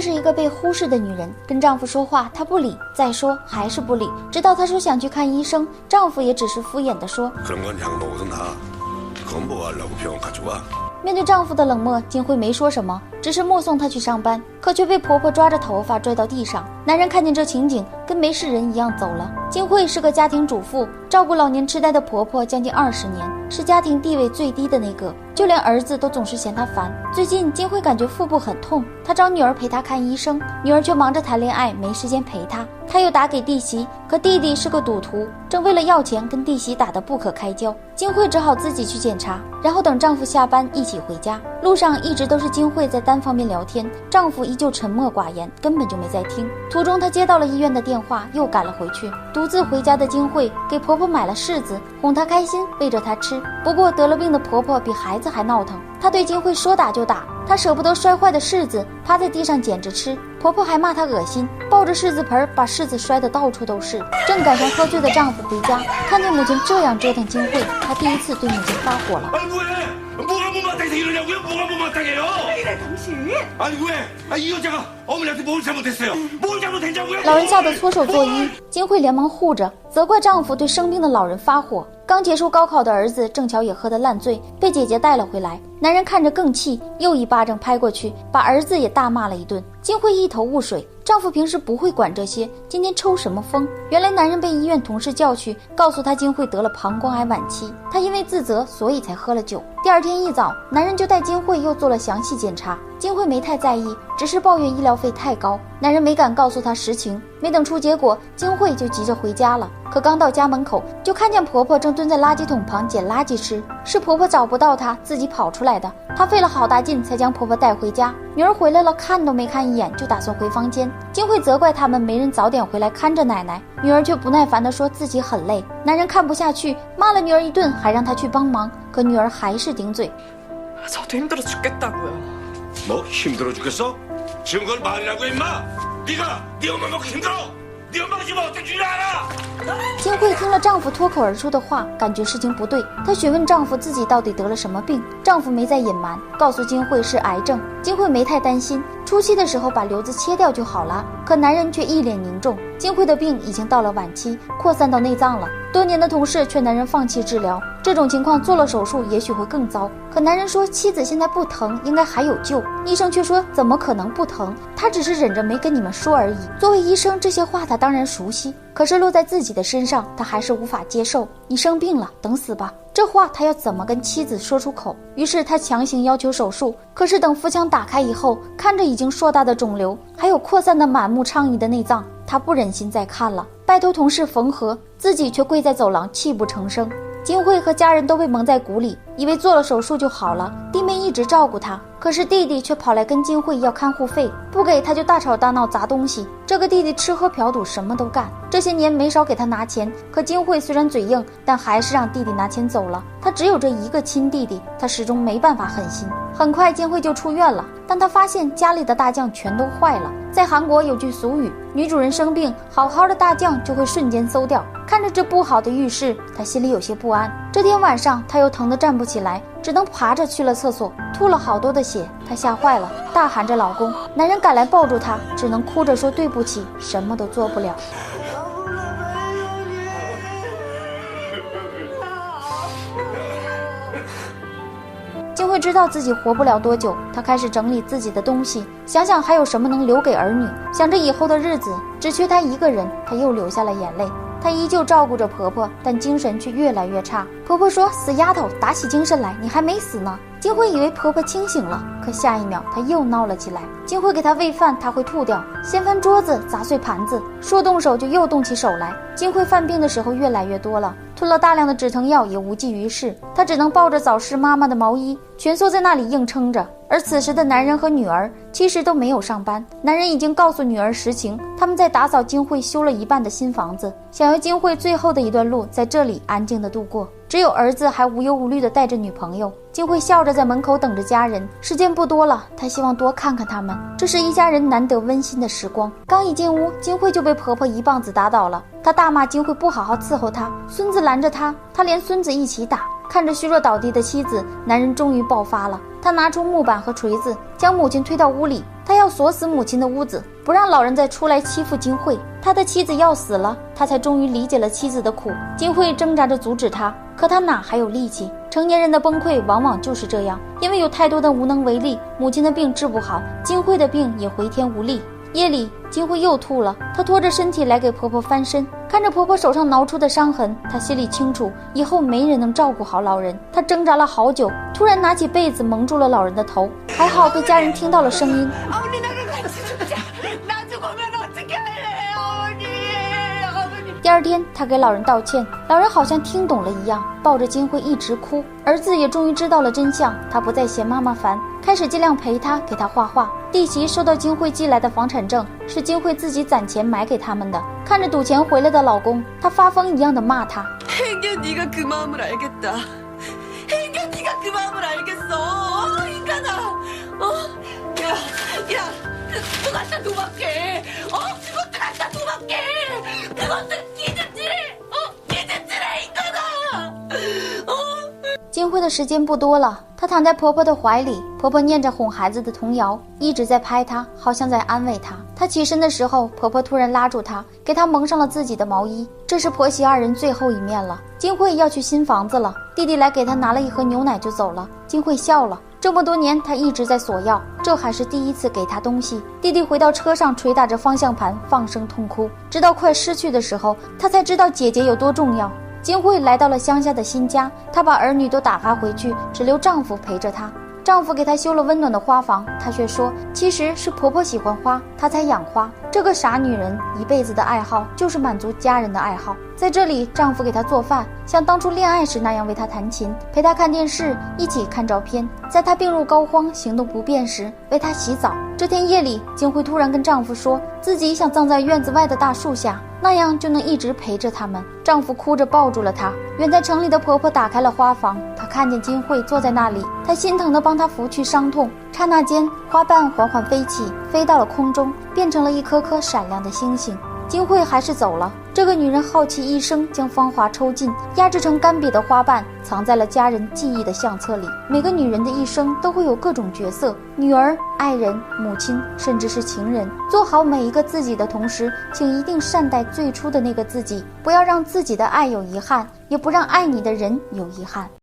是一个被忽视的女人，跟丈夫说话她不理，再说还是不理，直到她说想去看医生，丈夫也只是敷衍地说。面对丈夫的冷漠，金惠没说什么，只是目送她去上班，可却被婆婆抓着头发拽到地上。男人看见这情景，跟没事人一样走了。金惠是个家庭主妇，照顾老年痴呆的婆婆将近20年，是家庭地位最低的那个，就连儿子都总是嫌她烦。最近金惠感觉腹部很痛，她找女儿陪她看医生，女儿却忙着谈恋爱，没时间陪她。她又打给弟媳，可弟弟是个赌徒，正为了要钱跟弟媳打得不可开交。金惠只好自己去检查，然后等丈夫下班一起回家。路上一直都是金惠在单方面聊天，丈夫依旧沉默寡言，根本就没在听。途中她接到了医院的电话，又赶了回去。独自回家的金惠给婆婆买了柿子，哄她开心，喂着她吃。不过得了病的婆婆比孩子还闹腾，她对金惠说打就打，她舍不得摔坏的柿子，趴在地上捡着吃。婆婆还骂她恶心，抱着柿子盆把柿子摔得到处都是。正赶上喝醉的丈夫回家，看见母亲这样折腾金惠，他第一次对母亲发火了。老人吓得搓手作揖，金惠连忙护着，责怪丈夫对生病的老人发火。刚结束高考的儿子正巧也喝得烂醉，被姐姐带了回来。男人看着更气，又一巴掌拍过去，把儿子也大骂了一顿。金惠一头雾水，丈夫平时不会管这些，今天抽什么风？原来男人被医院同事叫去，告诉他金惠得了膀胱癌晚期，他因为自责，所以才喝了酒。第二天一早，男人就带金惠又做了详细检查。金惠没太在意，只是抱怨医疗费太高，男人没敢告诉她实情。没等出结果，金惠就急着回家了。可刚到家门口，就看见婆婆正蹲在垃圾桶旁捡垃圾吃，是婆婆找不到她，自己跑出来的。她费了好大劲才将婆婆带回家。女儿回来了，看都没看一眼，就打算回房间。金惠责怪他们没人早点回来看着奶奶，女儿却不耐烦地说自己很累。男人看不下去，骂了女儿一顿，还让她去帮忙，可女儿还是顶嘴。뭐 힘들어 죽겠어? 지금 그걸 말이라고 임마? 네가 네 엄마 먹고 힘들어? 네 엄마가 지금 어떤 줄 알아? 金惠听了丈夫脱口而出的话，感觉事情不对，她询问丈夫自己到底得了什么病。丈夫没再隐瞒，告诉金惠是癌症。金惠没太担心，初期的时候把瘤子切掉就好了。可男人却一脸凝重，金惠的病已经到了晚期，扩散到内脏了。多年的同事劝男人放弃治疗，这种情况做了手术也许会更糟。可男人说妻子现在不疼，应该还有救。医生却说怎么可能不疼，他只是忍着没跟你们说而已。作为医生，这些话他当然熟悉，可是落在自己的身上，他还是无法接受。你生病了，等死吧，这话他要怎么跟妻子说出口？于是他强行要求手术，可是等腹腔打开以后，看着已经硕大的肿瘤，还有扩散的满目疮痍的内脏，他不忍心再看了，拜托同事缝合，自己却跪在走廊泣不成声。金惠和家人都被蒙在鼓里，以为做了手术就好了。弟妹一直照顾她，可是弟弟却跑来跟金惠要看护费，不给他就大吵大闹砸东西。这个弟弟吃喝嫖赌什么都干，这些年没少给他拿钱。可金惠虽然嘴硬，但还是让弟弟拿钱走了。他只有这一个亲弟弟，他始终没办法狠心。很快金惠就出院了，但他发现家里的大酱全都坏了。在韩国有句俗语，女主人生病，好好的大酱就会瞬间馊掉。看着这不好的预示，她心里有些不安。这天晚上，她又疼得站不起来，只能爬着去了厕所，吐了好多的血。她吓坏了，大喊着老公。男人赶来抱住她，只能哭着说对不起，什么都做不了。金惠知道自己活不了多久，她开始整理自己的东西，想想还有什么能留给儿女。想着以后的日子只缺她一个人，她又流下了眼泪。她依旧照顾着婆婆，但精神却越来越差。婆婆说：“死丫头，打起精神来，你还没死呢。”金惠以为婆婆清醒了，可下一秒她又闹了起来。金惠给她喂饭，她会吐掉，掀翻桌子，砸碎盘子，说动手就又动起手来。金惠犯病的时候越来越多了，吞了大量的止疼药也无济于事，她只能抱着早逝妈妈的毛衣，蜷缩在那里硬撑着。而此时的男人和女儿其实都没有上班，男人已经告诉女儿实情，他们在打扫金惠修了一半的新房子，想要金惠最后的一段路在这里安静的度过。只有儿子还无忧无虑地带着女朋友。金惠笑着在门口等着家人，时间不多了，她希望多看看他们，这是一家人难得温馨的时光。刚一进屋，金惠就被婆婆一棒子打倒了，她大骂金惠不好好伺候她，孙子拦着她，她连孙子一起打。看着虚弱倒地的妻子，男人终于爆发了，他拿出木板和锤子，将母亲推到屋里，他要锁死母亲的屋子，不让老人再出来欺负金慧。他的妻子要死了，他才终于理解了妻子的苦。金慧挣扎着阻止他，可他哪还有力气？成年人的崩溃往往就是这样，因为有太多的无能为力。母亲的病治不好，金慧的病也回天无力。夜里，金慧又吐了，她拖着身体来给婆婆翻身，看着婆婆手上挠出的伤痕，她心里清楚，以后没人能照顾好老人。她挣扎了好久，突然拿起被子蒙住了老人的头，还好被家人听到了声音。第二天，他给老人道歉，老人好像听懂了一样，抱着金慧一直哭。儿子也终于知道了真相，他不再嫌妈妈烦，开始尽量陪她，给她画画。弟媳收到金慧寄来的房产证，是金慧自己攒钱买给他们的。看着赌钱回来的老公，她发疯一样的骂他。金慧的时间不多了，她躺在婆婆的怀里，婆婆念着哄孩子的童谣，一直在拍她，好像在安慰她。她起身的时候，婆婆突然拉住她，给她蒙上了自己的毛衣。这是婆媳二人最后一面了。金慧要去新房子了，弟弟来给她拿了一盒牛奶就走了。金慧笑了，这么多年她一直在索要，这还是第一次给她东西。弟弟回到车上，捶打着方向盘，放声痛哭，直到快失去的时候，她才知道姐姐有多重要。金慧来到了乡下的新家，她把儿女都打发回去，只留丈夫陪着她。丈夫给她修了温暖的花房，她却说其实是婆婆喜欢花，她才养花。这个傻女人一辈子的爱好就是满足家人的爱好。在这里，丈夫给她做饭，像当初恋爱时那样为她弹琴，陪她看电视，一起看照片。在她病入膏肓、行动不便时，为她洗澡。这天夜里，金慧突然跟丈夫说自己想葬在院子外的大树下，那样就能一直陪着他们。丈夫哭着抱住了她。远在城里的婆婆打开了花房，她看见金慧坐在那里，她心疼地帮她拂去伤痛。刹那间，花瓣缓缓飞起，飞到了空中，变成了一颗颗闪亮的星星。金慧还是走了。这个女人耗气一生，将芳华抽尽，压制成干瘪的花瓣，藏在了家人记忆的相册里。每个女人的一生都会有各种角色，女儿、爱人、母亲，甚至是情人。做好每一个自己的同时，请一定善待最初的那个自己，不要让自己的爱有遗憾，也不让爱你的人有遗憾。